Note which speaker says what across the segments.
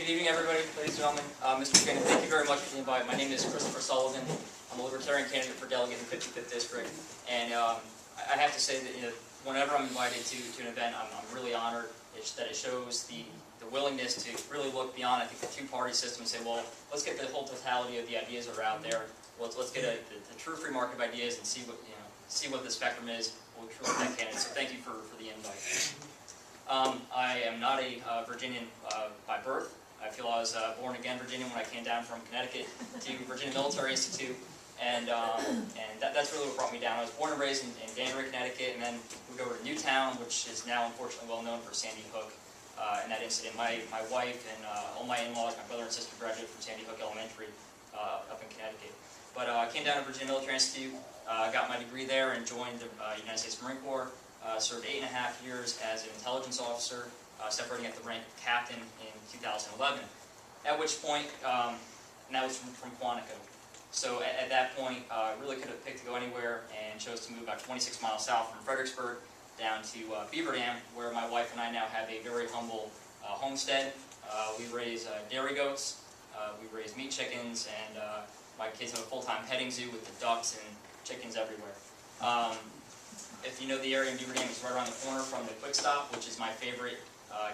Speaker 1: good evening, everybody, ladies and gentlemen. Mr. Buchanan, thank you very much for the invite. My name is Christopher Sullivan. I'm a Libertarian candidate for delegate in the 55th District. And I have to say that whenever I'm invited to an event, I'm really honored that it shows the willingness to really look beyond, I think, the two-party system and say, well, let's get the whole totality of the ideas that are out there. Let's get the true free market of ideas and see what the spectrum is. We'll truly that candidate. So thank you for the invite. I am not a Virginian by birth. I feel I was born again Virginian when I came down from Connecticut to Virginia Military Institute, and that's really what brought me down. I was born and raised in Danbury, Connecticut, and then moved over to Newtown, which is now unfortunately well known for Sandy Hook. And that incident, my wife and all my in-laws, my brother and sister graduated from Sandy Hook Elementary up in Connecticut. But I came down to Virginia Military Institute, got my degree there, and joined the United States Marine Corps. Served 8.5 years as an intelligence officer, separating at the rank of captain in 2011. At which point, and that was from Quantico. So at that point, I really could have picked to go anywhere and chose to move about 26 miles south from Fredericksburg down to Beaver Dam, where my wife and I now have a very humble homestead. We raise dairy goats, we raise meat chickens, and my kids have a full-time petting zoo with the ducks and chickens everywhere. If you know the area in Beaver Dam, it's right around the corner from the Quick Stop, which is my favorite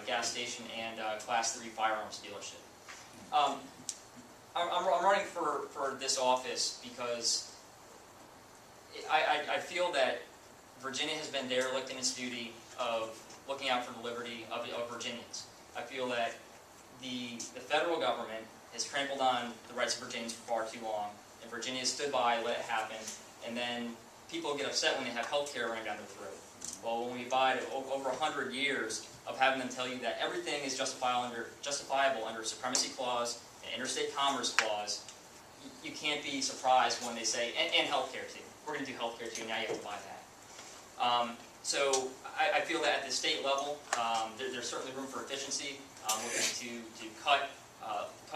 Speaker 1: gas station and Class 3 firearms dealership. I'm running for this office because I feel that Virginia has been derelict in its duty of looking out for the liberty of Virginians. I feel that the federal government has trampled on the rights of Virginians for far too long, and Virginia stood by, let it happen, and then people get upset when they have health care running down their throat. Well, when we abide over 100 years of having them tell you that everything is justifiable under Supremacy Clause and Interstate Commerce Clause, you can't be surprised when they say, and health care too. We're going to do health care too, now you have to buy that. So I feel that at the state level, there's certainly room for efficiency. I'm looking to cut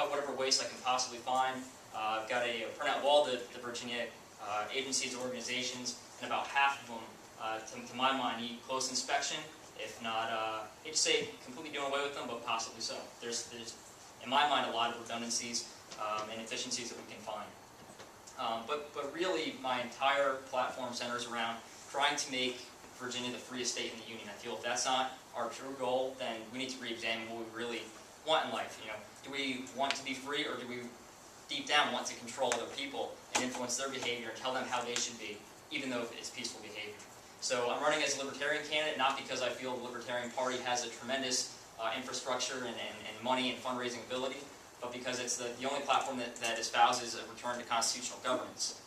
Speaker 1: whatever waste I can possibly find. I've got a printout of all the Virginia agencies, organizations, and about half of them, to my mind, need close inspection, if not, I'd say completely doing away with them, but possibly so. There's in my mind, a lot of redundancies and efficiencies that we can find. But really, my entire platform centers around trying to make Virginia the freest state in the Union. I feel if that's not our true goal, then we need to re-examine what we really want in life. Do we want to be free, or do we deep down want to control other people and influence their behavior and tell them how they should be, even though it's peaceful behavior? So I'm running as a Libertarian candidate, not because I feel the Libertarian Party has a tremendous infrastructure and money and fundraising ability, but because it's the only platform that espouses a return to constitutional governance.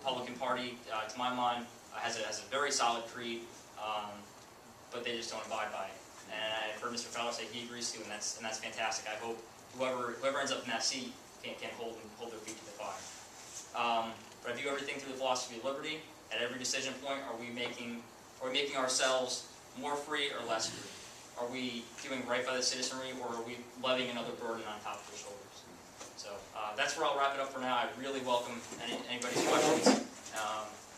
Speaker 1: Republican Party, to my mind, has a very solid creed, but they just don't abide by it. And I've heard Mr. Fowler say he agrees to, and that's fantastic. I hope whoever ends up in that seat can hold their feet to the fire. But I view everything through the philosophy of liberty. At every decision point, are we making ourselves more free or less free? Are we doing right by the citizenry, or are we levying another burden on top of their shoulders? So that's where I'll wrap it up for now. I really welcome anybody's questions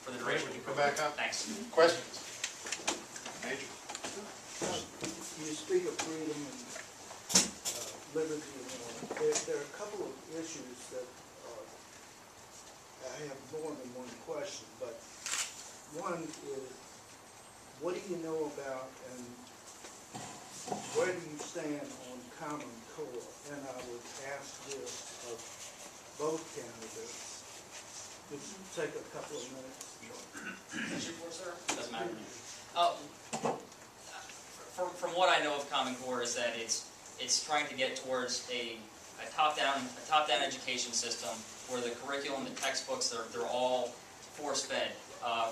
Speaker 1: for the duration.
Speaker 2: Would you come back up?
Speaker 1: Thanks.
Speaker 2: Questions? Major.
Speaker 3: You speak of freedom and liberty and all. There are a couple of issues that I have more than one question, but one is, what do you know about and where do you stand on Common Core? And I would ask this of both candidates. Just take a couple of minutes.
Speaker 1: Sure. Doesn't matter. From what I know of Common Core is that it's trying to get towards a top-down education system where the curriculum, the textbooks, they're all force-fed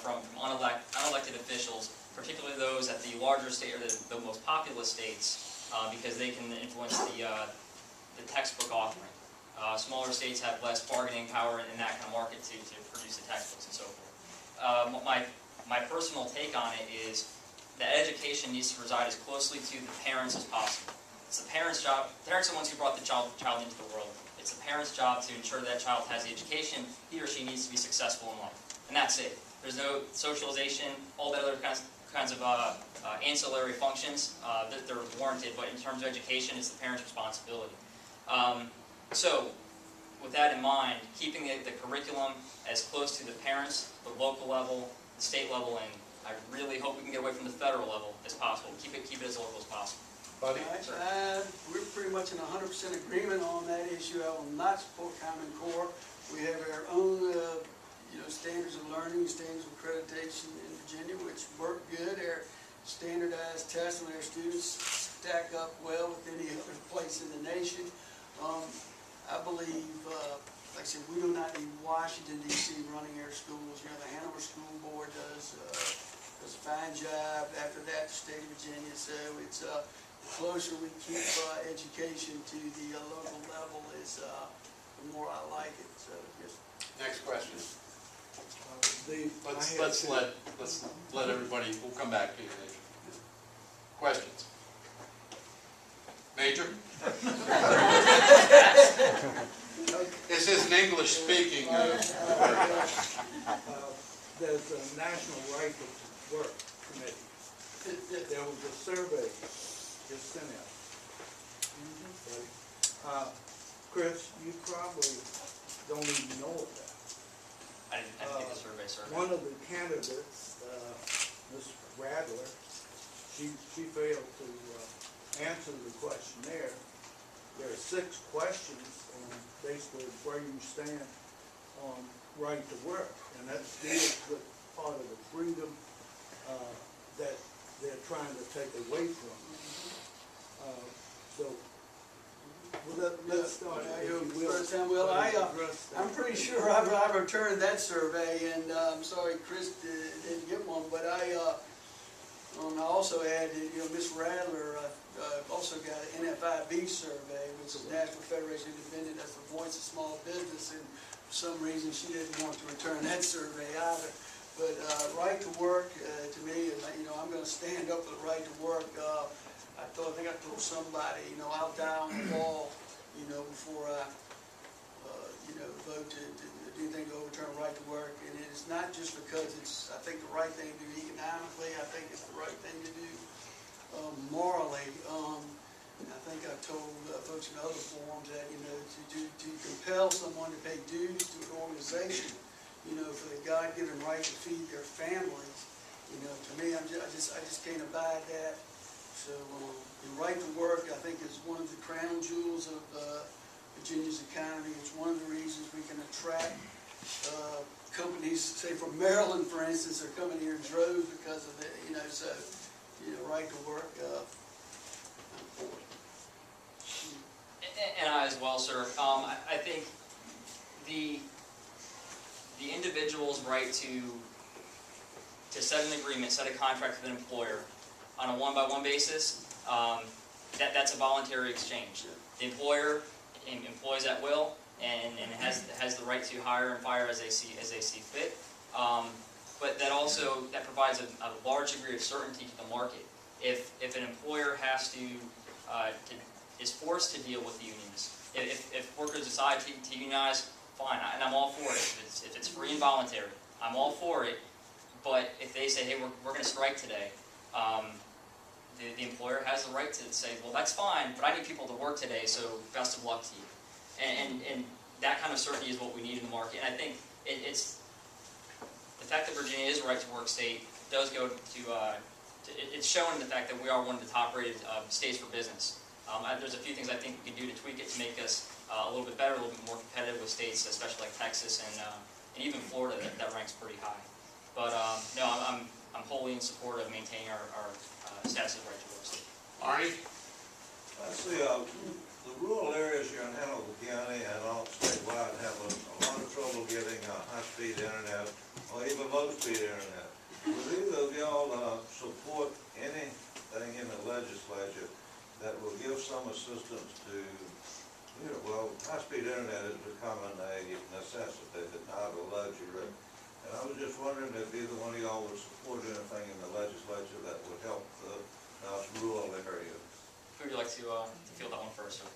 Speaker 1: from unelected officials, particularly those at the larger state or the most populous states, because they can influence the textbook authoring. Smaller states have less bargaining power in that kind of market to produce the textbooks and so forth. My personal take on it is that education needs to reside as closely to the parents as possible. It's the parents' job. Parents are the ones who brought the child into the world. It's the parents' job to ensure that child has the education he or she needs to be successful in life. And that's it. There's no socialization, all that other kind of kinds of ancillary functions that they're warranted, but in terms of education, it's the parent's responsibility. So, with that in mind, keeping the curriculum as close to the parents, the local level, the state level, and I really hope we can get away from the federal level as possible. Keep it as local as possible.
Speaker 2: Buddy?
Speaker 4: We're pretty much in 100% agreement on that issue. I will not support Common Core. We have our own, standards of learning, standards of accreditation in Virginia, which work good. Our standardized tests on our students stack up well with any other place in the nation. I believe, like I said, we do not need Washington, D.C. running our schools. You know, the Hanover School Board does a fine job. After that, the state of Virginia. So it's the closer we keep education to the local level is the more I like it. So yes.
Speaker 2: Next question.
Speaker 3: Let's
Speaker 2: Let's let everybody, we'll come back to you, Major. Questions? Major? This is an English speaking.
Speaker 3: There's a National Right to Work Committee. There was a survey just sent out. Chris, you probably don't even know of that.
Speaker 1: I didn't take the survey, sir.
Speaker 3: One of the candidates, Ms. Radler, she failed to answer the questionnaire. There are 6 questions on basically where you stand on right to work, and that deals with part of the freedom that they're trying to take away from you. Let's start.
Speaker 4: I'm pretty sure I've returned that survey, and I'm sorry Chris didn't get one, but I also added, Ms. Radler also got an NFIB survey, which is National Federation of Independent, that's the voice of small business, and for some reason she didn't want to return that survey either. But right to work, to me, I'm going to stand up for the right to work. I think I told somebody, I'll die on the wall, before I, vote to do anything to overturn right to work. And it's not just because it's, I think, the right thing to do economically. I think it's the right thing to do morally. And I think I've told folks in other forums that, to compel someone to pay dues to an organization, for the God-given right to feed their families, to me, I just can't abide that. So the right to work, I think, is one of the crown jewels of Virginia's economy. It's one of the reasons we can attract companies, say from Maryland, for instance, are coming here in droves because of it. So right to work. I'm for it.
Speaker 1: And I as well, sir. I think the individual's right to set an agreement, set a contract with an employer on a one-by-one basis, that's a voluntary exchange. The employer employs at will and has the right to hire and fire as they see fit. But that provides a large degree of certainty to the market. If an employer has is forced to deal with unions, if workers decide to unionize, fine, and I'm all for it. If it's free and voluntary, I'm all for it. But if they say, hey, we're going to strike today, the employer has the right to say, well, that's fine, but I need people to work today, so best of luck to you. And that kind of certainty is what we need in the market. And I think it's the fact that Virginia is a right-to-work state does go to it's shown in the fact that we are one of the top-rated states for business. There's a few things I think we can do to tweak it to make us a little bit better, a little bit more competitive with states, especially like Texas and even Florida that ranks pretty high. But no, I'm wholly in support of maintaining our status as a right-to-work state.
Speaker 2: Arnie?
Speaker 5: I see the rural areas here in Hanover County and all statewide have a lot of trouble getting high-speed internet or even low-speed internet. Would either of y'all support anything in the legislature that will give some assistance to, high-speed internet is becoming a necessity, not a luxury. And I was just wondering if either one of y'all would support anything in the legislature that would help the rural areas.
Speaker 1: Who would you like to field that one first, sir?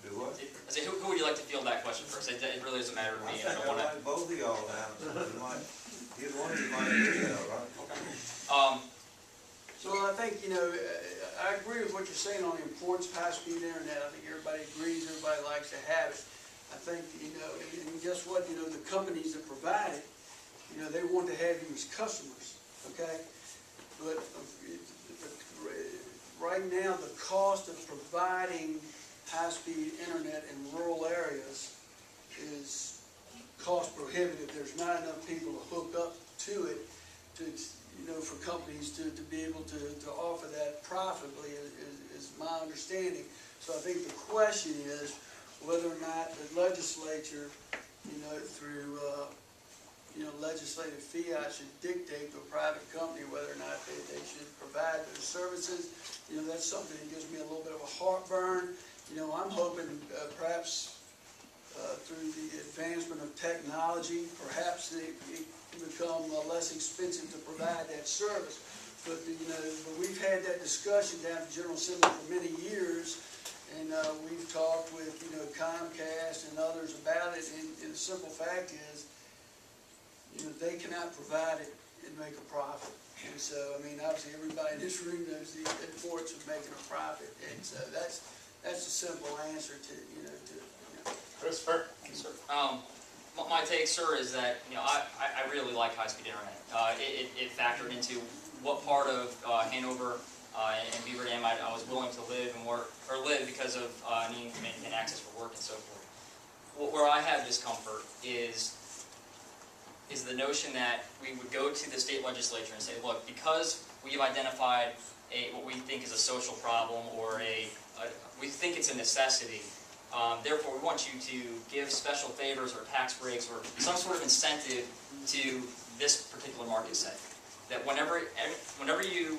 Speaker 5: Do what?
Speaker 1: I say, who would you like to field that question first? It really doesn't matter to me. I don't want to.
Speaker 5: Like both of y'all now. Either one of you might do that, right?
Speaker 1: Okay.
Speaker 4: So I think, you know, I agree with what you're saying on the importance of high-speed internet. I think everybody agrees, everybody likes to have it. I think, you know, and guess what, you know, the companies that provide it, you know, they want to have you as customers, okay? But right now, the cost of providing high-speed internet in rural areas is cost prohibitive. There's not enough people to hook up to it to, you know, for companies to be able to offer that profitably is my understanding. So I think the question is whether or not the legislature, you know, through, you know, legislative fiat should dictate to a private company whether or not they should provide those services. You know, that's something that gives me a little bit of a heartburn. You know, I'm hoping perhaps through the advancement of technology, perhaps it can become less expensive to provide that service. But, you know, we've had that discussion down at the General Assembly for many years, and we've talked with, you know, Comcast and others about it, and the simple fact is, you know, they cannot provide it and make a profit. And so, I mean, obviously everybody in this room knows the importance of making a profit, and so that's a simple answer to, you know,
Speaker 1: Christopher? Sir. My take, sir, is that, you know, I really like high-speed internet. It factored into what part of Hanover and Beaver Dam I was willing to live and work, or live because of needing to maintain access for work and so forth. Where I have discomfort is the notion that we would go to the state legislature and say, look, because we've identified what we think is a social problem or we think it's a necessity, therefore, we want you to give special favors or tax breaks or some sort of incentive to this particular market segment. That whenever you,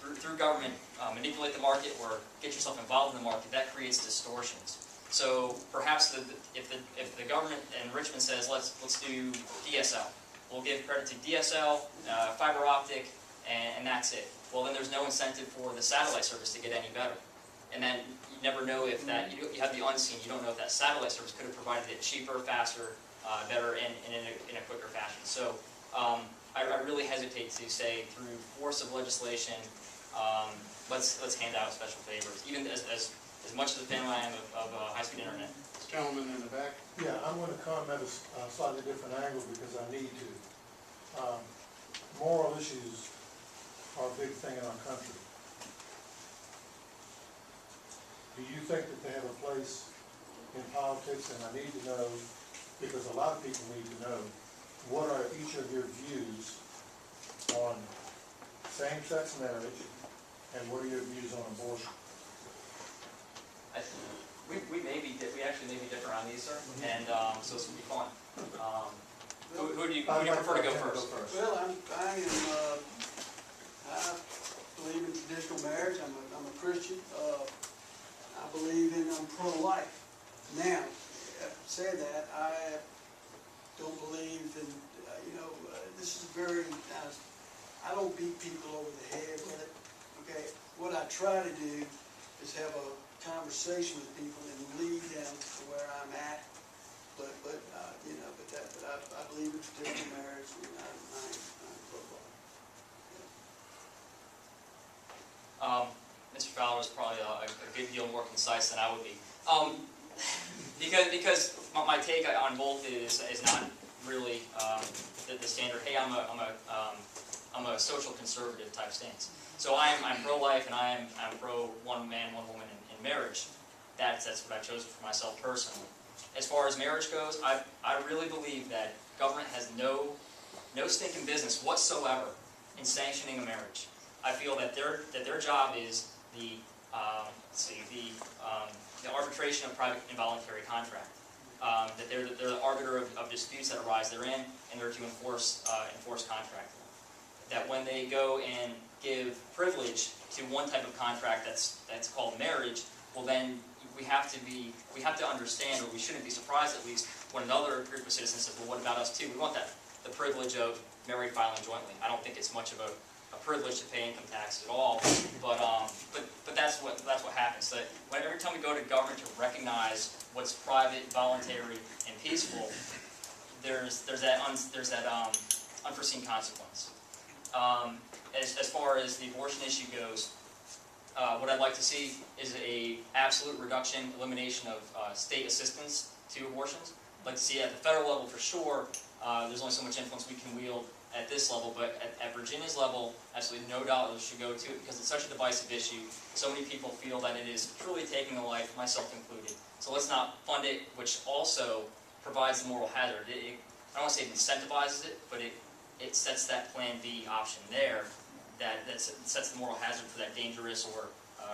Speaker 1: through government, manipulate the market or get yourself involved in the market, that creates distortions. So perhaps if the government in Richmond says let's do DSL, we'll give credit to DSL, fiber optic, and that's it. Well, then there's no incentive for the satellite service to get any better. And then you never know if that, you have the unseen, you don't know if that satellite service could have provided it cheaper, faster, better, and in a quicker fashion. So I really hesitate to say through force of legislation, let's hand out special favors, even as much as a fan I am of high-speed internet.
Speaker 2: This gentleman in the back.
Speaker 6: Yeah, I'm going to come at a slightly different angle because I need to. Moral issues are a big thing in our country. Do you think that they have a place in politics? And I need to know, because a lot of people need to know, what are each of your views on same-sex marriage, and what are your views on abortion?
Speaker 1: We actually may be different on these, sir, and so this will be fun. Who do you prefer to go first?
Speaker 4: well, I believe in traditional marriage. I'm a Christian. I believe I'm pro-life. Now, having said that, I don't believe in, you know, this is very, I don't beat people over the head with it, okay? What I try to do is have a conversation with people and lead them to where I'm at, but you know, I believe in traditional marriage, and I'm pro-life.
Speaker 1: Mr. Fowler is probably a good deal more concise than I would be. Because my take on both is not really the standard. Hey, I'm a social conservative type stance. So I'm pro-life and I'm pro one man, one woman in marriage. That's what I've chosen for myself personally. As far as marriage goes, I really believe that government has no stinking business whatsoever in sanctioning a marriage. I feel that their job is the arbitration of private involuntary contract. That they're the arbiter of disputes that arise therein, and they're to enforce contract law. That when they go and give privilege to one type of contract that's called marriage, well then we have to understand, or we shouldn't be surprised at least, when another group of citizens says, well, what about us too? We want the privilege of married filing jointly. I don't think it's much of a privilege to pay income tax at all, but that's what happens. So every time we go to government to recognize what's private, voluntary, and peaceful, there's that unforeseen consequence. as far as the abortion issue goes, what I'd like to see is a absolute reduction, elimination of state assistance to abortions. I'd like to see at the federal level for sure. There's only so much influence we can wield at this level, but at Virginia's level, absolutely no dollars should go to it because it's such a divisive issue. So many people feel that it is truly taking a life, myself included. So let's not fund it, which also provides the moral hazard. I don't want to say it incentivizes it, but it sets that Plan B option there that sets the moral hazard for that dangerous or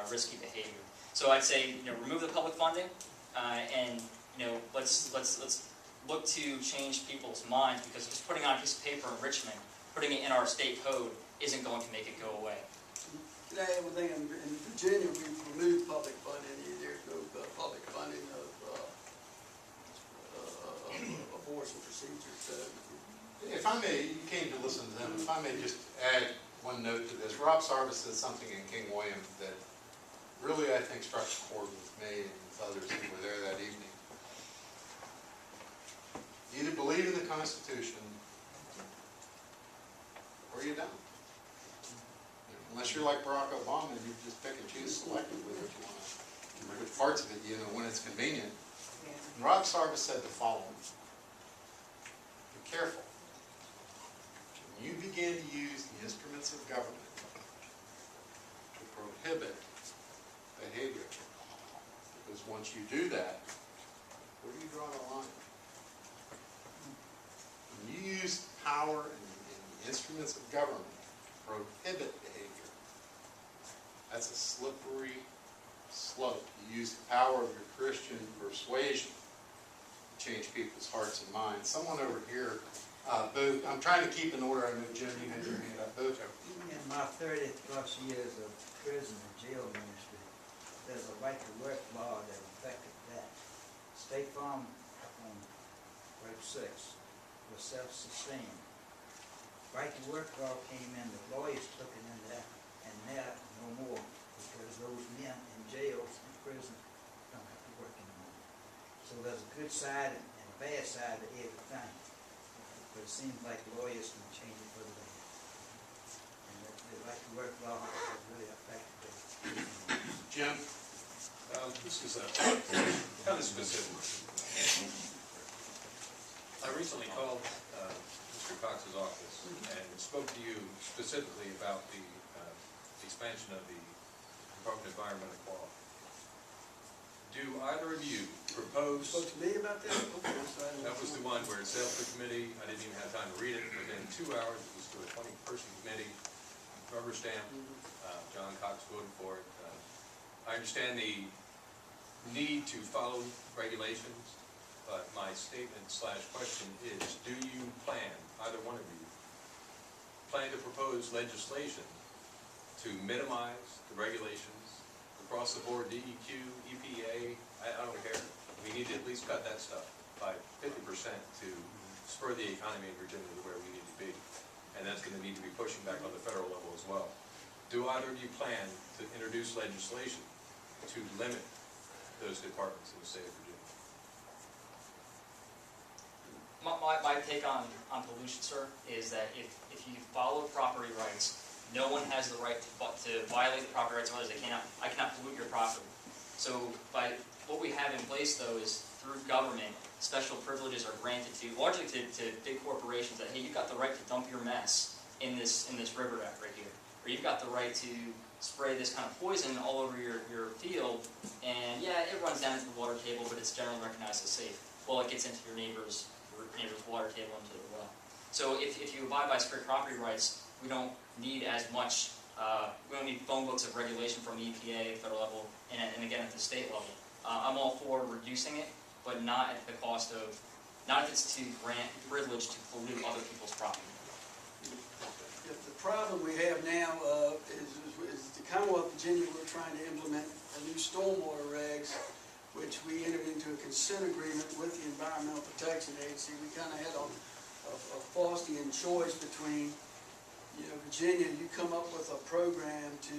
Speaker 1: risky behavior. So I'd say, remove the public funding, and let's look to change people's minds, because just putting on a piece of paper in Richmond, putting it in our state code, isn't going to make it go away.
Speaker 4: Can I add one thing? In Virginia, we've removed public funding. There's no public funding of abortion procedures.
Speaker 2: If I may, you came to listen to them, if I may just add one note to this. Rob Sarvis said something in King William that really, I think, struck a chord with me and with others who were there that evening. You either believe in the Constitution or you don't. Unless you're like Barack Obama and you just pick and choose selectively what you want to, which parts of it, when it's convenient. And Rob Sarvis said the following: be careful. When you begin to use the instruments of government to prohibit behavior, because once you do that, where do you draw the line? When you use power and the instruments of government to prohibit behavior, that's a slippery slope. You use the power of your Christian persuasion to change people's hearts and minds. Someone over here, Boo, I'm trying to keep in order. I know, Jim, you had your hand up. Boo.
Speaker 7: In my 30-plus years of prison and jail ministry, there's a right to work law that affected that. State Farm on Road 6 was self-sustained. Right to work law came in, the lawyers took it in there, and now no more, because those men in jails and prison don't have to work anymore. So there's a good side and a bad side to everything. But it seems like lawyers can change it for the better. And the right to work law has really affected it.
Speaker 2: Jim?
Speaker 8: This is kind of specific. I recently called Mr. Cox's office and spoke to you specifically about the expansion of the Department of Environmental Quality. Do either of you propose?
Speaker 4: Spoke to me about that? Okay, so I don't
Speaker 8: That was the one where it sailed to committee. I didn't even have time to read it. Within 2 hours, it was to a 20-person committee, rubber stamp. John Cox voted for it. I understand the need to follow regulations, but my statement/question is, do you plan, either one of you, plan to propose legislation to minimize the regulations across the board, DEQ, EPA, I don't care. We need to at least cut that stuff by 50% to spur the economy in Virginia to where we need to be. And that's going to need to be pushing back on the federal level as well. Do either of you plan to introduce legislation to limit those departments in the state of Virginia?
Speaker 1: My take on pollution, sir, is that if you follow property rights, no one has the right to violate the property rights of others. I cannot pollute your property. So what we have in place, though, is through government, special privileges are granted largely to big corporations that, hey, you've got the right to dump your mess in this river right here, or you've got the right to spray this kind of poison all over your field, and yeah, it runs down into the water table, but it's generally recognized as safe. Well, it gets into your neighbor's water table into the well. So if you abide by strict property rights, we don't need as much, we don't need phone books of regulation from the EPA at the federal level, and again at the state level. I'm all for reducing it, but not at the cost of, not if it's to grant privilege to pollute other people's property.
Speaker 4: The problem we have now is the Commonwealth of Virginia, we're trying to implement a new stormwater regs, which we entered into a consent agreement with the Environmental Protection Agency. We kind of had a Faustian choice between, Virginia, you come up with a program to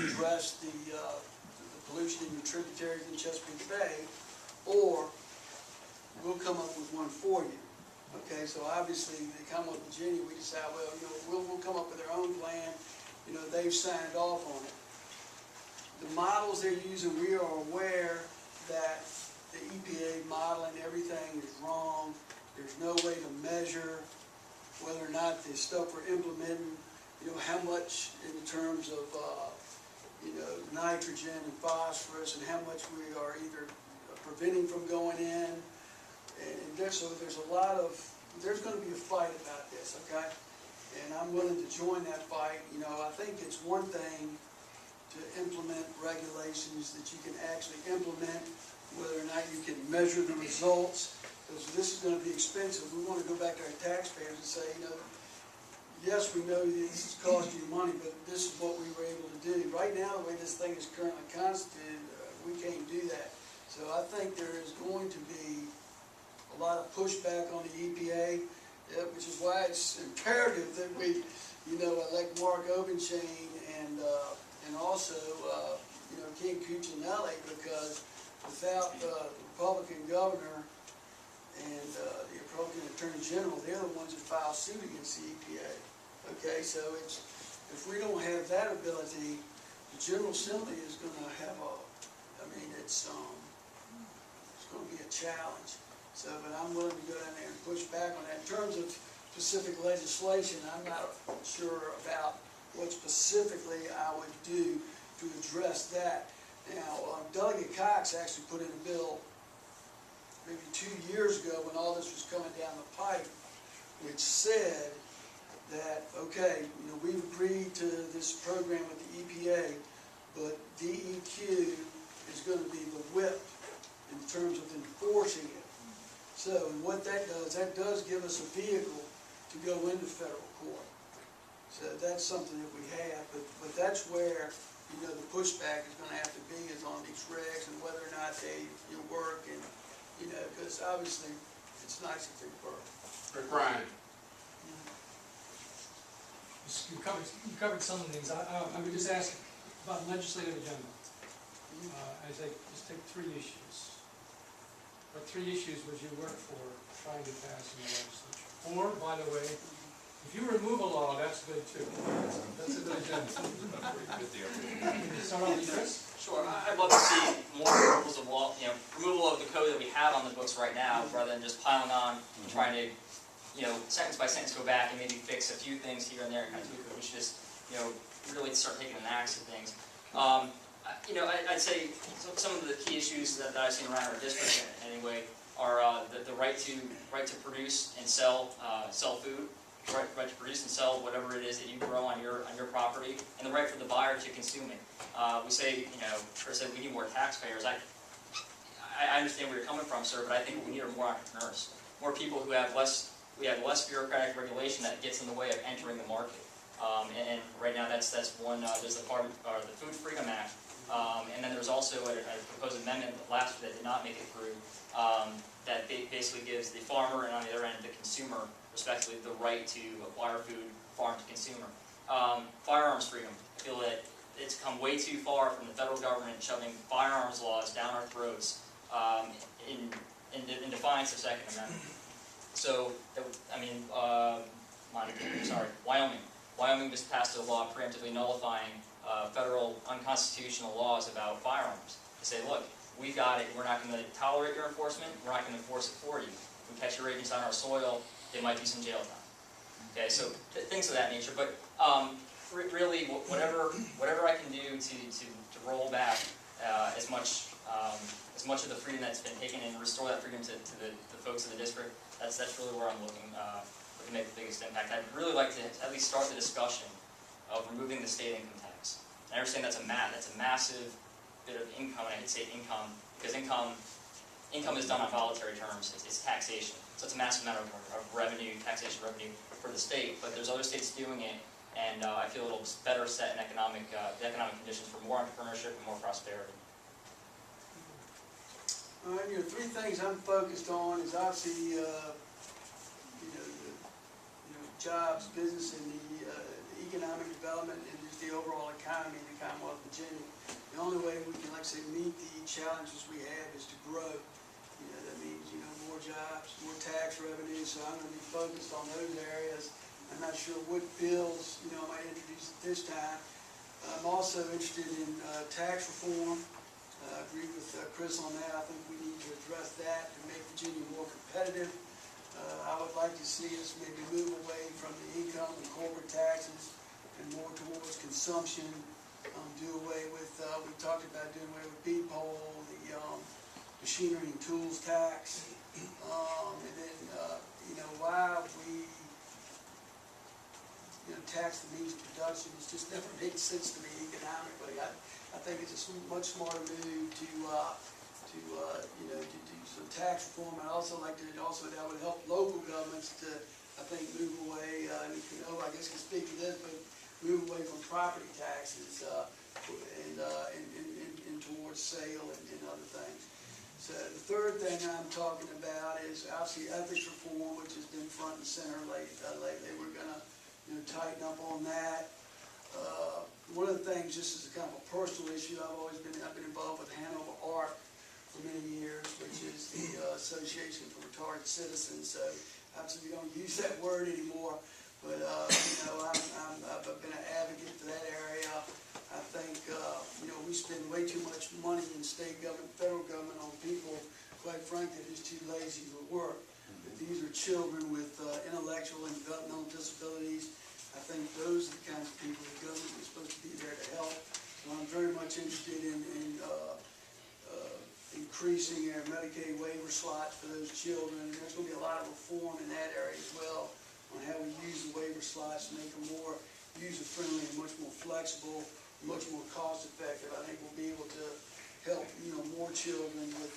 Speaker 4: address the pollution in your tributaries in Chesapeake Bay, or we'll come up with one for you. Okay, so obviously, the Commonwealth of Virginia, we decide, well, you know, we'll come up with our own plan, you know, they've signed off on it. The models they're using, we are aware that the EPA model and everything is wrong. There's no way to measure whether or not the stuff we're implementing, you know, how much in terms of, you know, nitrogen and phosphorus, and how much we are either preventing from going in. And so there's a lot of, there's going to be a fight about this, okay? And I'm willing to join that fight. You know, I think it's one thing to implement regulations that you can actually implement, whether or not you can measure the results, because this is going to be expensive. We want to go back to our taxpayers and say, you know, yes, we know this is costing you money, but this is what we were able to do. Right now, the way this thing is currently constituted, we can't do that. So I think there is going to be a lot of pushback on the EPA, which is why it's imperative that we, you know, elect Mark Obenchain and also, you know, Ken Cuccinelli, because without the Republican governor and the Republican Attorney General, they're the ones that file suit against the EPA. Okay, so it's, if we don't have that ability, the General Assembly is going to have a, I mean, it's going to be a challenge. So, but I'm willing to go down there and push back on that. In terms of specific legislation, I'm not sure about what specifically I would do to address that. Now, Delegate Cox actually put in a bill maybe 2 years ago when all this was coming down the pipe, which said that, okay, you know, we've agreed to this program with the EPA, but DEQ is going to be the whip in terms of enforcing it. So what that does give us a vehicle to go into federal court. So that's something that we have, but that's where, you know, the pushback is going to have to be, is on these regs and whether or not they work, and, you know, because obviously it's nice if they work.
Speaker 2: Rick Ryan.
Speaker 9: You covered some of the things. I would just ask about legislative agenda. I just take 3 issues. What 3 issues would you work for trying to pass in the legislature? Or, by the way, if you remove a law, that's good too. That's a good agenda. Start off with Chris?
Speaker 1: Sure, I'd love to see more removals of law, you know, removal of the code that we have on the books right now, rather than just piling on, trying to, you know, sentence by sentence go back and maybe fix a few things here and there and kind of tweak it. We should just, you know, really start taking an axe at things. You know, I'd say some of the key issues that I've seen around our district anyway are the right to produce and sell food, right to produce and sell whatever it is that you grow on your property, and the right for the buyer to consume it. We say, you know, Chris said we need more taxpayers. I understand where you're coming from, sir, but I think what we need are more entrepreneurs, more people who have less bureaucratic regulation that gets in the way of entering the market. And right now that's one. There's the Food Freedom Act. And then there's also a proposed amendment last year that did not make it through, that basically gives the farmer and on the other end the consumer, respectively, the right to acquire food farm to consumer. Firearms freedom. I feel that it's come way too far from the federal government shoving firearms laws down our throats in defiance of Second Amendment. So, I mean, Wyoming. Wyoming just passed a law preemptively nullifying federal unconstitutional laws about firearms. They say, look, we've got it, we're not going to tolerate your enforcement, we're not going to enforce it for you. If we catch your agents on our soil, there might be some jail time. Okay, so things of that nature. But really, whatever I can do to roll back as much of the freedom that's been taken and restore that freedom to the folks in the district, that's really where I'm looking to make the biggest impact. I'd really like to at least start the discussion of removing the state income tax. And I understand that's a massive bit of income, and I hate to say income, because income is done on voluntary terms. It's taxation. So it's a massive amount of revenue, taxation revenue for the state, but there's other states doing it, and I feel it'll better set the economic conditions for more entrepreneurship and more prosperity.
Speaker 4: All right, 3 things I'm focused on is obviously, jobs, business, and the economic development, and just the overall economy in the Commonwealth of Virginia. The only way we can, like I say, meet the challenges we have is to grow. that means, more jobs, more tax revenue, so I'm gonna be focused on those areas. I'm not sure what bills, I might introduce at this time. I'm also interested in tax reform. I agree with Chris on that. I think we need to address that to make Virginia more competitive. I would like to see us maybe move away from the income and corporate taxes and more towards consumption. Do away with, we talked about doing away with B-pole, the machinery and tools tax. And then, why we tax the means of production, it's just never made sense to me economically. I think it's a much smarter move to do some tax reform. I'd also like to, that would help local governments to, I think, move away, I guess can speak to this, but move away from property taxes, and towards sale and other things. So the third thing I'm talking about is obviously ethics reform, which has been front and center lately. We're gonna, tighten up on that. One of the things, just as a kind of a personal issue, I've been involved with Hanover Art for many years, which is the Association for Retarded Citizens. So obviously we don't use that word anymore, but I've been an advocate for that area. I think we spend way too much money in state government, federal government on people, quite frankly, just too lazy to work. But these are children with intellectual and developmental disabilities. I think those are the kinds of people the government is supposed to be there to help. So I'm very much interested in increasing our Medicaid waiver slots for those children. And there's going to be a lot of reform in that area as well, on how we use the waiver slots to make them more user-friendly and much more flexible, much more cost-effective. I think we'll be able to help, more children with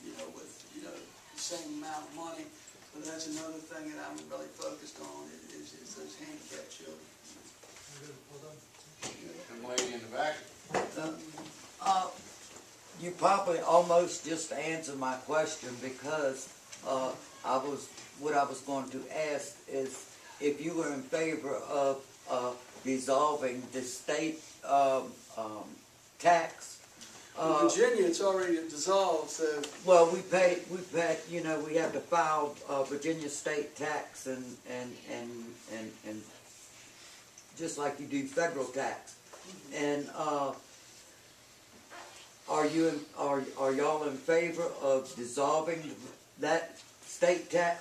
Speaker 4: the same amount of money. But that's another thing that I'm really focused on is those handicapped children.
Speaker 2: Young lady in the back.
Speaker 10: You probably almost just answered my question, because what I was going to ask is if you were in favor of dissolving the state tax.
Speaker 4: In Virginia, it's already dissolved, so.
Speaker 10: Well, we have to file Virginia state tax and just like you do federal tax. And are y'all in favor of dissolving that state tax,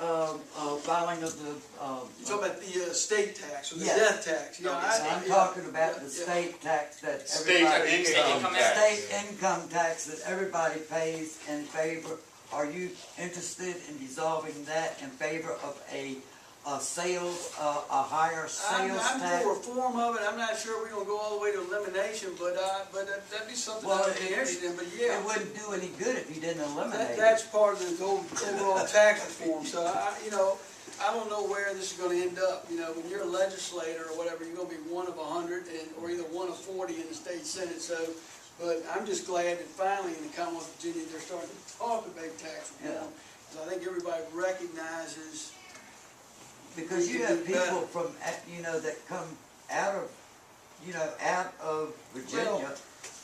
Speaker 10: filing of the?
Speaker 4: You're talking about the state tax or the
Speaker 10: Yes.
Speaker 4: death tax? Yeah,
Speaker 10: I'm talking about the state tax that
Speaker 2: State
Speaker 10: everybody.
Speaker 2: income tax.
Speaker 10: State income tax that everybody pays in favor. Are you interested in dissolving that in favor of a higher sales
Speaker 4: I'm
Speaker 10: tax?
Speaker 4: for reform of it. I'm not sure we're gonna go all the way to elimination, but that'd be something I'd be interested in, but yeah.
Speaker 10: It wouldn't do any good if you didn't eliminate it.
Speaker 4: That's part of the overall tax reform, so I don't know where this is gonna end up. When you're a legislator or whatever, you're gonna be one of 100 or either one of 40 in the state senate, so, but I'm just glad that finally in the Commonwealth of Virginia, they're starting to talk about tax reform. Because I think everybody recognizes.
Speaker 10: Because you have people from, that come out of Virginia.
Speaker 4: Well,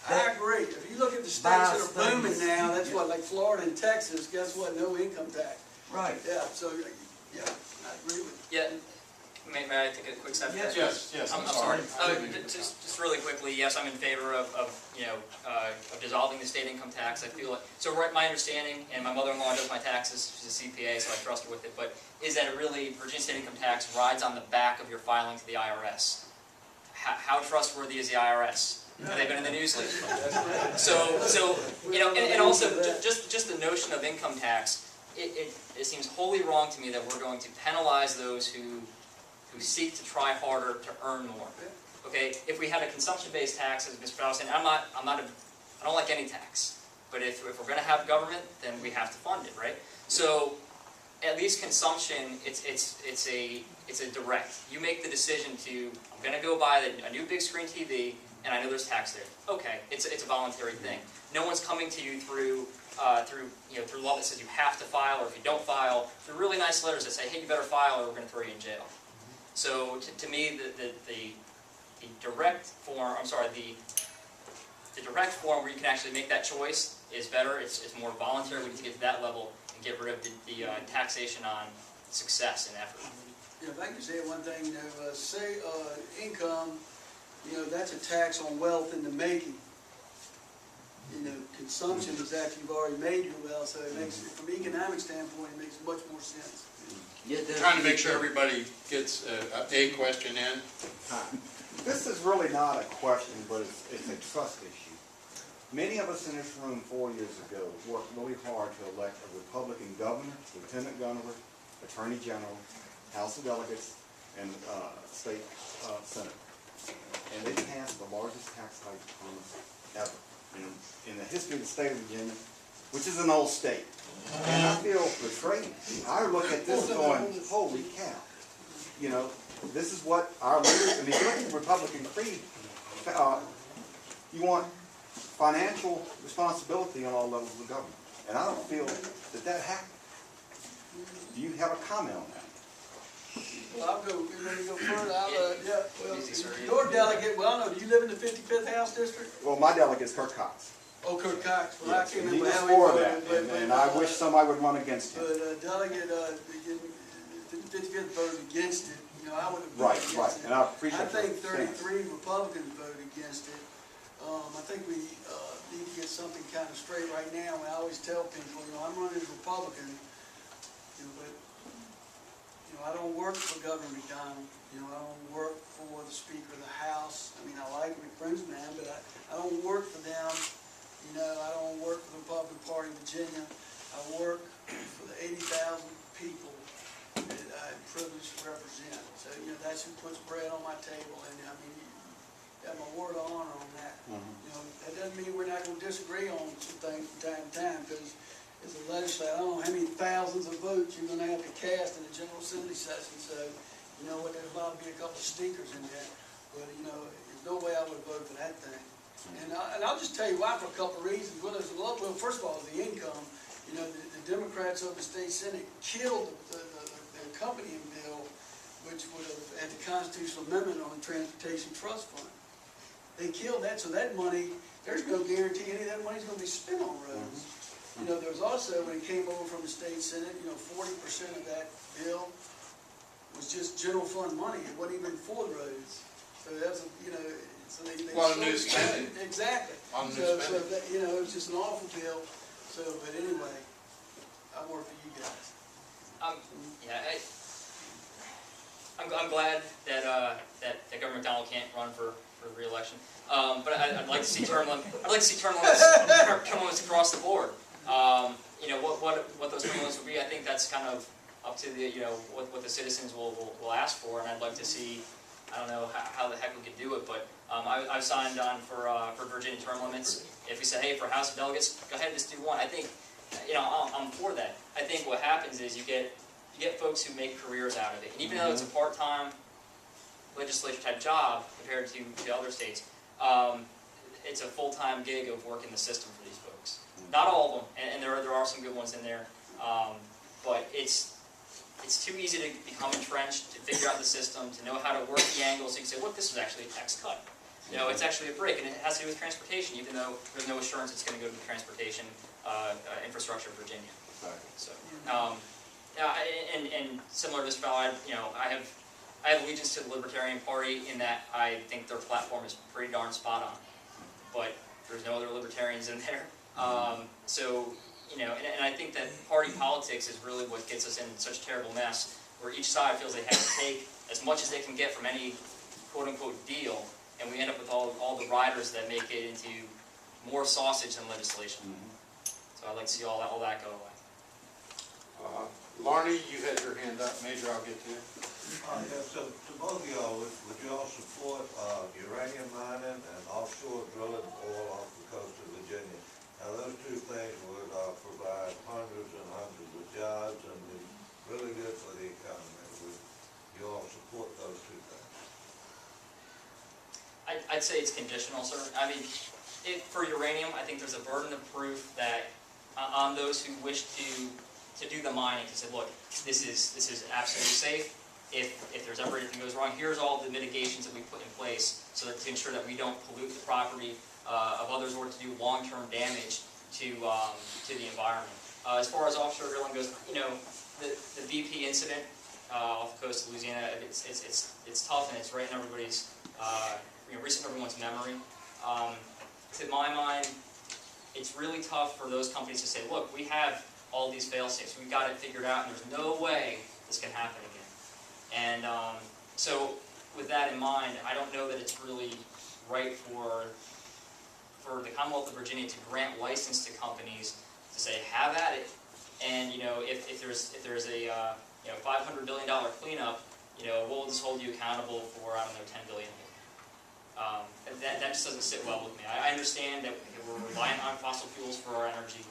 Speaker 4: I agree. If you look at the states that are booming now, that's what, like Florida and Texas, guess what, no income tax.
Speaker 10: Right.
Speaker 4: Yeah, so, yeah, I agree with you.
Speaker 1: Yeah, may I take a quick step?
Speaker 2: Yes,
Speaker 1: I'm sorry. Just really quickly, yes, I'm in favor of dissolving the state income tax. I feel like, so right, my understanding, and my mother-in-law does my taxes, she's a CPA, so I trust her with it, but is that it really, Virginia state income tax rides on the back of your filing to the IRS. How trustworthy is the IRS? Have they been in the news lately? So and also, just the notion of income tax, it seems wholly wrong to me that we're going to penalize those who seek to try harder to earn more. Okay, if we had a consumption-based tax, as Mr. Fowler was saying, I don't like any tax. But if we're going to have government, then we have to fund it, right? So, at least consumption, it's a direct. You make the decision to, I'm going to go buy a new big screen TV, and I know there's tax there. Okay, it's a voluntary thing. No one's coming to you through law that says you have to file, or if you don't file, through really nice letters that say, hey, you better file, or we're going to throw you in jail. So to me, the direct form, the direct form where you can actually make that choice, is better, it's more voluntary, we need to get to that level and get rid of the taxation on success and effort.
Speaker 4: You know, if I can say one thing, you know, say, income, you know, that's a tax on wealth in the making. You know, consumption is after you've already made your wealth, so it makes, from an economic standpoint, it makes much more sense.
Speaker 10: Yeah,
Speaker 2: Trying to make sure everybody gets a question in.
Speaker 11: This is really not a question, but it's a trust issue. Many of us in this room 4 years ago worked really hard to elect a Republican governor, lieutenant governor, attorney general, House of Delegates, and state senate. And they passed the largest tax hike promise ever in the history of the state of Virginia, which is an old state. And I feel betrayed. I look at this going, holy cow. You know, this is what our leaders, and if you look at the Republican creed, you want financial responsibility on all levels of the government. And I don't feel that that happened. Do you have a comment on that?
Speaker 4: Well, I'll go, you ready to go further? Yeah, well,
Speaker 1: Easy, sir.
Speaker 4: your delegate, well, I don't know, do you live in the 55th House District?
Speaker 11: Well, my delegate is Kirk Cox.
Speaker 4: Oh, Kurt Cox, well, I
Speaker 11: Yes,
Speaker 4: can't
Speaker 11: and he
Speaker 4: remember
Speaker 11: was
Speaker 4: how he
Speaker 11: for
Speaker 4: voted.
Speaker 11: that, and I wish somebody would run against him.
Speaker 4: But delegate, the 55th voted against it, you know, I would have
Speaker 11: Right,
Speaker 4: voted
Speaker 11: right,
Speaker 4: against it.
Speaker 11: and I appreciate
Speaker 4: I think
Speaker 11: that.
Speaker 4: 33 Republicans voted against it. I think we need to get something kind of straight right now. And I always tell people, you know, I'm running as Republican, you know, but, you know, I don't work for Governor McDonald. You know, I don't work for the Speaker of the House. I mean, I like him, friends man, but I don't work for them. You know, I don't work for the Republican Party of Virginia. I work for the 80,000 people that I'm privileged to represent. So, you know, that's who puts bread on my table. And I mean, you got my word of honor on that. You know, that doesn't mean we're not going to disagree on some things from time to time, because as a legislator, I don't know how many thousands of votes you're going to have to cast in a General Assembly session. So, you know what, there's bound to be a couple of stinkers in there. But, you know, there's no way I would vote for that thing. And I'll just tell you why for a couple of reasons. Well, first of all, the income. You know, the Democrats of the state Senate killed the accompanying bill, which would have had the constitutional amendment on the Transportation Trust Fund. They killed that, so that money, there's no guarantee any of that money's going to be spent on roads. You know, there was also, when it came over from the state Senate, you know, 40% of that bill was just general fund money. It wasn't even for roads. So that's, you know, so they
Speaker 2: A lot of new spending.
Speaker 4: Exactly.
Speaker 2: On new
Speaker 4: So
Speaker 2: spending.
Speaker 4: that, you know, it was just an awful bill. So, but anyway, I work for you guys.
Speaker 1: Yeah, I'm glad that Governor McDonald can't run for re-election. But I'd like to see term limits. I'd like to see term limits across the board. You know what those term limits would be. I think that's kind of up to the what the citizens will ask for, and I'd like to see. I don't know how the heck we could do it, but I've signed on for Virginia term limits. If we say, hey, for House of Delegates, go ahead and just do one. I think, I'm for that. I think what happens is you get folks who make careers out of it, and even though it's a part-time legislature type job compared to other states, it's a full-time gig of working the system for these folks. Not all of them, and there are some good ones in there, but it's too easy to become entrenched, to figure out the system, to know how to work the angles. So you can say, look, this is actually a tax cut. It's actually a break, and it has to do with transportation, even though there's no assurance it's going to go to the transportation infrastructure of Virginia. So, and similar to this fellow, I have allegiance to the Libertarian Party in that I think their platform is pretty darn spot on, but there's no other libertarians in there. And I think that party politics is really what gets us in such a terrible mess, where each side feels they have to take as much as they can get from any quote-unquote deal, and we end up with all the riders that make it into more sausage than legislation. So I'd like to see all that go away.
Speaker 2: Larney, you had your hand up. Major, I'll get to you.
Speaker 5: Yeah, so to both of y'all, would you all support uranium mining and offshore drilling oil off the coast of Virginia? Now, those two things would provide hundreds and hundreds of jobs and be really good for the economy. Would you all support those two things?
Speaker 1: I'd say it's conditional, sir. I mean, for uranium, I think there's a burden of proof that on those who wish to do the mining, to say, look, this is absolutely safe. If there's ever anything goes wrong, here's all the mitigations that we put in place so that to ensure that we don't pollute the property of others or to do long-term damage to the environment. As far as offshore drilling goes, the BP incident off the coast of Louisiana, it's tough and it's right in everybody's recent everyone's memory. To my mind, it's really tough for those companies to say, look, we have all these fail-safes, we've got it figured out, and there's no way this can happen again. And so with that in mind, I don't know that it's really right for the Commonwealth of Virginia to grant license to companies to say, have at it, and if there's a $500 billion cleanup, we'll just hold you accountable for, I don't know, $10 billion. That just doesn't sit well with me. I understand that we're reliant on fossil fuels for our energy,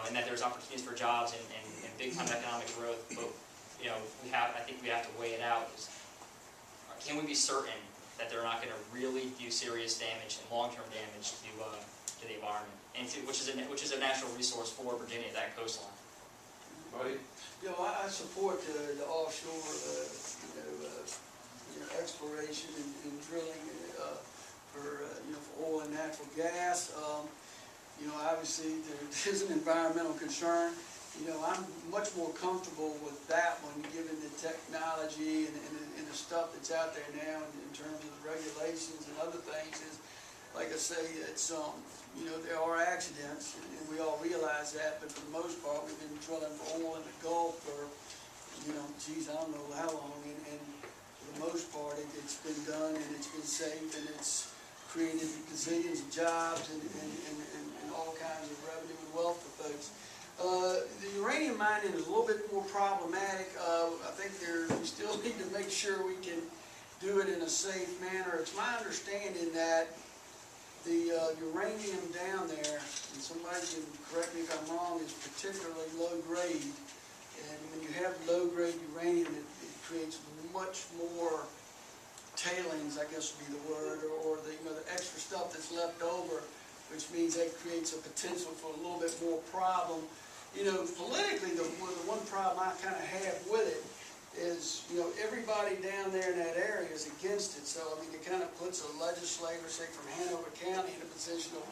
Speaker 1: and that there's opportunities for jobs and big time economic growth, but I think we have to weigh it out. Can we be certain that they're not going to really do serious damage and long-term damage to the environment, and which is a natural resource for Virginia, that coastline?
Speaker 8: Buddy?
Speaker 4: I support the offshore, exploration and drilling for oil and natural gas. Obviously there's an environmental concern. I'm much more comfortable with that one, given the technology and the stuff that's out there now in terms of the regulations and other things. Is, like I say, it's there are accidents, and we all realize that. But for the most part, we've been drilling for oil in the Gulf for I don't know how long, and for the most part, it's been done and it's been safe and it's created gazillions of jobs and all kinds of revenue and wealth for folks. The uranium mining is a little bit more problematic. I think we still need to make sure we can do it in a safe manner. It's my understanding that the uranium down there, and somebody can correct me if I'm wrong, is particularly low grade. And when you have low grade uranium, it creates much more tailings, I guess would be the word, or the extra stuff that's left over, which means that creates a potential for a little bit more problem. Politically, the one problem I kind of have with it is, everybody down there in that area is against it. So, it kind of puts a legislator, say from Hanover County, in a position of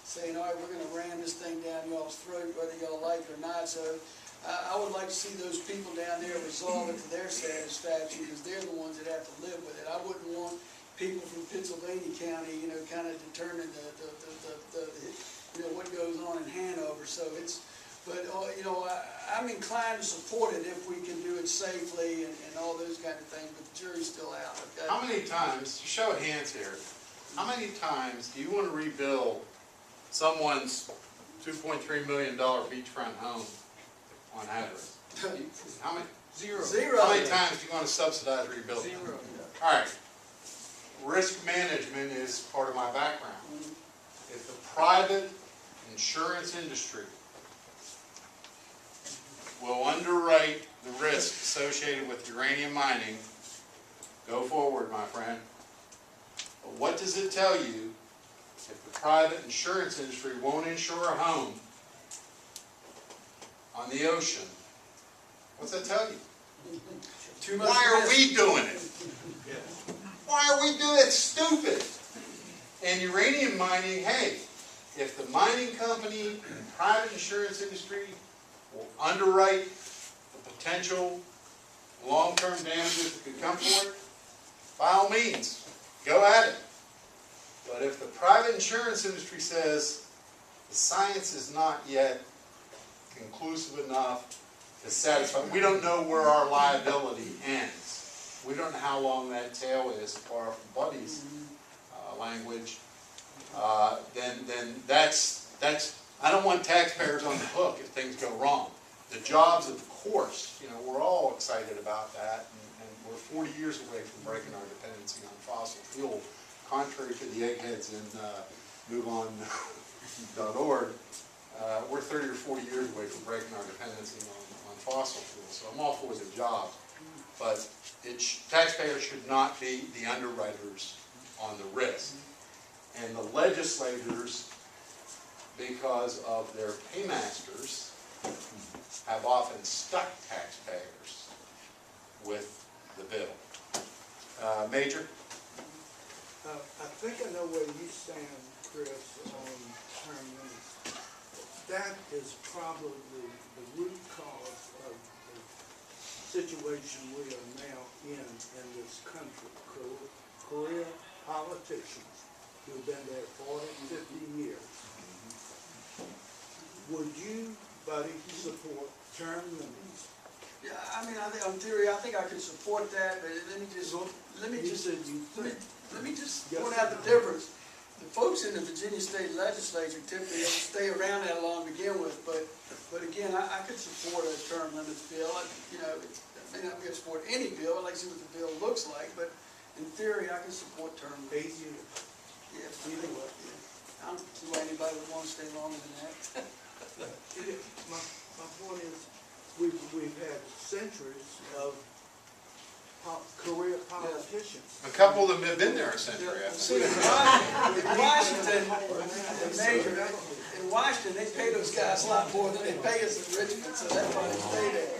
Speaker 4: saying, all right, we're going to ram this thing down y'all's throat, whether y'all like it or not. So, I would like to see those people down there resolve it to their satisfaction, because they're the ones that have to live with it. I wouldn't want people from Pennsylvania County, kind of determine what goes on in Hanover. So but I'm inclined to support it if we can do it safely and all those kind of things. But the jury's still out. Okay?
Speaker 2: How many times, show of hands here, how many times do you want to rebuild someone's $2.3 million beachfront home on Hatteras? How many?
Speaker 4: Zero.
Speaker 2: How many times do you want to subsidize rebuilding?
Speaker 4: Zero.
Speaker 2: All right. Risk management is part of my background. If the private insurance industry will underwrite the risk associated with uranium mining, go forward, my friend. But what does it tell you if the private insurance industry won't insure a home on the ocean? What's that tell you?
Speaker 4: Too much
Speaker 2: Why are
Speaker 4: risk.
Speaker 2: we doing it? Why are we doing it? It's stupid. And uranium mining, hey, if the mining company and the private insurance industry will underwrite the potential long-term damages that could come for it, by all means, go at it. But if the private insurance industry says the science is not yet conclusive enough to satisfy, we don't know where our liability ends. We don't know how long that tail is, far from Buddy's language. Then that's I don't want taxpayers on the hook if things go wrong. The jobs, of course, we're all excited about that, and we're 40 years away from breaking our dependency on fossil fuel, contrary to the eggheads in MoveOn.org. We're 30 or 40 years away from breaking our dependency on fossil fuel, so I'm all for the job. But taxpayers should not be the underwriters on the risk. And the legislators, because of their paymasters, have often stuck taxpayers with the bill. Major?
Speaker 3: I think I know where you stand, Chris, on term limits. is probably the root cause of the situation we are now in this country. Career politicians who've been there 40, 50 years. Would you, buddy, support term limits?
Speaker 4: Yeah, I mean, I think, in theory, I think I could support that, but let me just
Speaker 3: You said you think.
Speaker 4: let me just
Speaker 3: Yes.
Speaker 4: point out the difference. The folks in the Virginia State Legislature typically don't stay around that long to begin with, but again, I could support a term limits bill. You know, I may not be able to support any bill, I'd like to see what the bill looks like, but in theory, I can support term limits.
Speaker 3: 8 years.
Speaker 4: Yeah, either way, yeah. I don't see why anybody would want to stay longer than that.
Speaker 3: My point is, we've had centuries of career politicians.
Speaker 2: A couple of them have been there a century, I've seen it.
Speaker 4: In Washington, they pay those guys a lot more than they pay us in Richmond, so that's why they stay there.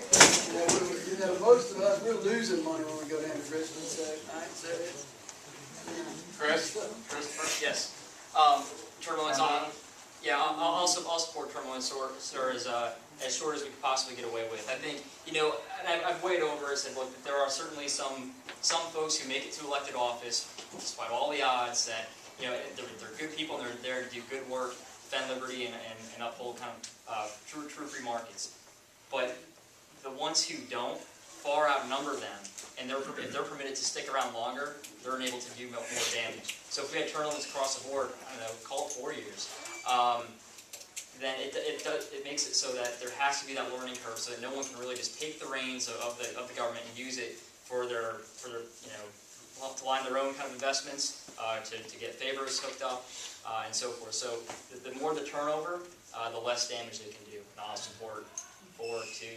Speaker 4: You know, most of us, we're losing money when we go down to Richmond, so I ain't say it.
Speaker 2: Chris?
Speaker 1: Yes. Term limits on, yeah, I'll support term limits or as short as we could possibly get away with. I think, you know, and I've weighed over and said, look, that there are certainly some folks who make it to elected office, despite all the odds, that, you know, they're good people and they're there to do good work, defend liberty and uphold kind of true free markets. But the ones who don't far outnumber them, and if they're permitted to stick around longer, they're unable to do more damage. So if we had term limits across the board, I don't know, call it 4 years, then it makes it so that there has to be that learning curve, so that no one can really just take the reins of the government and use it for their you know, to line their own kind of investments, to get favors hooked up, and so forth. So the more the turnover, the less damage they can do. And I'll support 4 to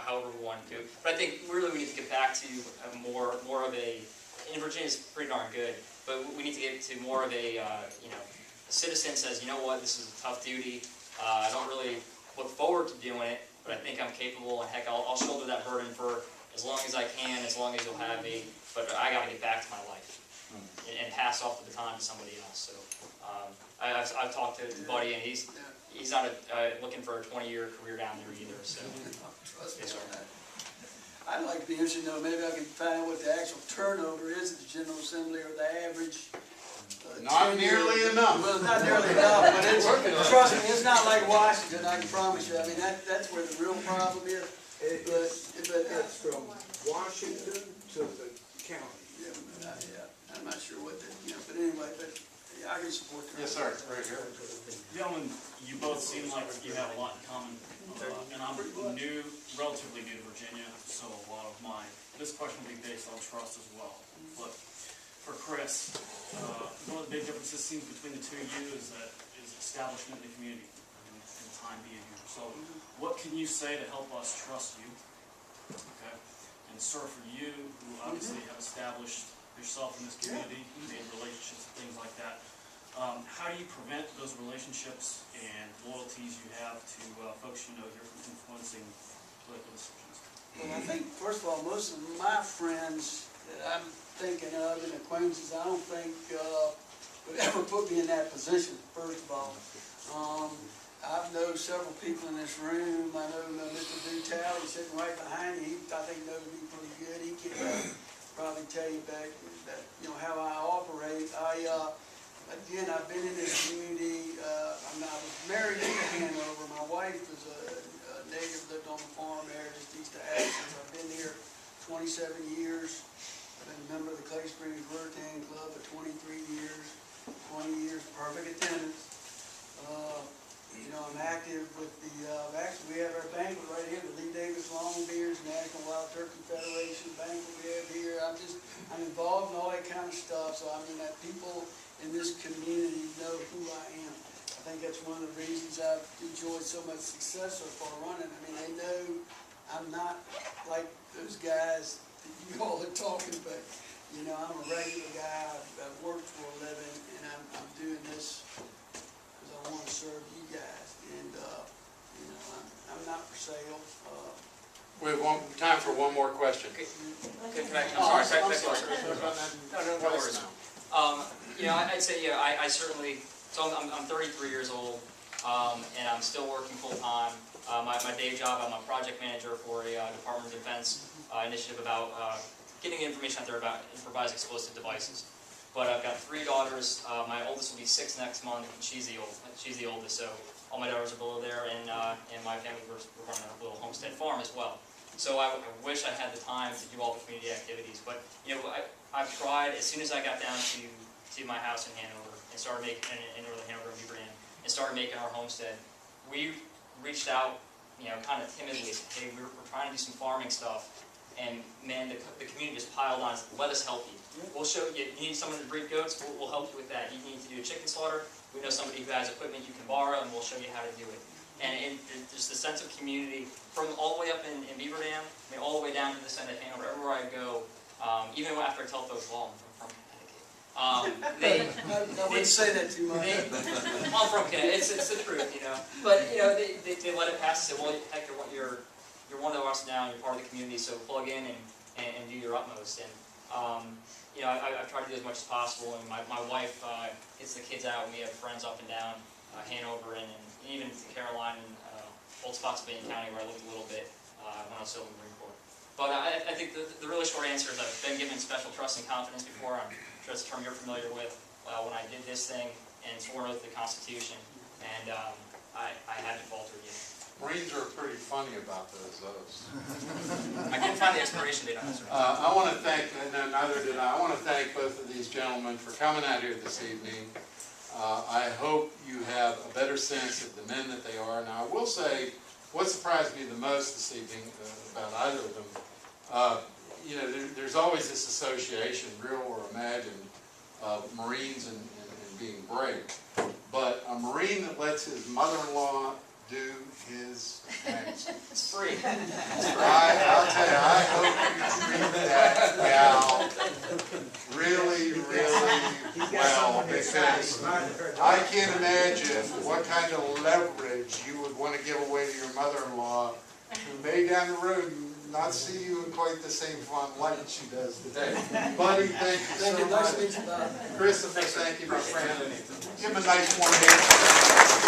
Speaker 1: however we want to. But I think really we need to get back to more of a. In Virginia is pretty darn good, but we need to get to more of a you know. The citizen says, you know what, this is a tough duty. I don't really look forward to doing it, but I think I'm capable, and heck, I'll shoulder that burden for as long as I can, as long as you'll have me. But I got to get back to my life and pass off the baton to somebody else. So I've talked to Buddy, and he's not looking for a 20-year career down there either. So
Speaker 4: trust me on that. I'd like to be interested to know, maybe I can find out what the actual turnover is at the General Assembly or the average.
Speaker 2: Not nearly enough.
Speaker 4: Well, not nearly enough, but trust me, it's not like Washington, I can promise you. I mean, that's where the real problem is.
Speaker 3: It's from Washington to the county.
Speaker 4: Yeah, I'm not sure what the, you know, but anyway, yeah, I can support that.
Speaker 2: Yes, sir, right here.
Speaker 12: Gentlemen, you both seem like you have a lot in common, and I'm relatively new to Virginia, so a lot of this question will be based on trust as well. But for Chris, one of the big differences seen between the two of you is establishment in the community and time being here. So what can you say to help us trust you? Okay, and sir, for you, who obviously have established yourself in this community, made relationships and things like that, how do you prevent those relationships and loyalties you have to folks you know here from influencing political decisions?
Speaker 4: Well, I think, first of all, most of my friends that I'm thinking of and acquaintances, I don't think would ever put me in that position, first of all. I know several people in this room. I know Mr. Dutal, he's sitting right behind you. He, I think, knows me pretty good. He can probably tell you back that, you know, how I operate. Again, I've been in this community. I was married in Hanover. My wife was a native, lived on the farm there just east of Athens. I've been here 27 years. I've been a member of the Clay Springs Rotary Club for 23 years. 20 years, perfect attendance. You know, I'm active with the, actually we have our banquet right here, the Lee Davis Long Beers, National Wild Turkey Federation banquet we have here. I'm involved in all that kind of stuff, so I mean that people in this community know who I am. I think that's one of the reasons I've enjoyed so much success so far running. I mean, they know I'm not like those guys that you all are talking about. You know, I'm a regular guy. I've worked for a living, and I'm doing this because I want to serve you guys. And you know, I'm not for sale.
Speaker 2: We have time for one more question.
Speaker 1: I'm sorry. No worries. You know, I'd say, yeah, I certainly. So I'm 33 years old. and I'm still working full-time. My day job, I'm a project manager for a Department of Defense initiative about getting information out there about improvised explosive devices. But I've got 3 daughters. My oldest will be 6 next month, and she's the oldest. So all my daughters are below there, and my family, we're running a little homestead farm as well. So I wish I had the time to do all the community activities. But you know, I've tried as soon as I got down to my house in Hanover and started making in northern Hanover and Beaver Dam and started making our homestead. We reached out, you know, kind of timidly. Hey, we're trying to do some farming stuff. And man, the community just piled on. Let us help you. We'll show you. You need someone to breed goats. We'll help you with that. You need to do a chicken slaughter. We know somebody who has equipment you can borrow, and we'll show you how to do it. And there's the sense of community from all the way up in Beaver Dam, I mean, all the way down to this end of Hanover. Everywhere I go, even after I tell folks, well, I'm from Connecticut.
Speaker 4: I wouldn't say that too much.
Speaker 1: I'm from Connecticut. It's the truth, you know. But you know, they let it pass and say, well, heck, you're one of us now, and you're part of the community, so plug in and do your utmost. And you know, I've tried to do as much as possible. And my wife gets the kids out, and we have friends up and down Hanover and even to Caroline and Old Spotsylvania County, where I lived a little bit when I was still in the Marine Corps. But I think the really short answer is I've been given special trust and confidence before. I'm sure it's a term you're familiar with when I did this thing and swore an oath to the Constitution, and I haven't faltered yet.
Speaker 2: Marines are pretty funny about those oaths.
Speaker 1: I couldn't find the expiration date on this.
Speaker 2: I want to thank, no, neither did I want to thank both of these gentlemen for coming out here this evening. I hope you have a better sense of the men that they are. Now, I will say, what surprised me the most this evening about either of them, you know, there's always this association, real or imagined, of Marines and being brave. But a Marine that lets his mother-in-law do his things.
Speaker 1: It's free.
Speaker 2: I'll tell you, I hope you treat that gal really, really well, because I can't imagine what kind of leverage you would want to give away to your mother-in-law, who may down the road not see you in quite the same fun light she does today. Buddy, thank you so much. Christopher, thank you, my friend. Give him a nice warm hand.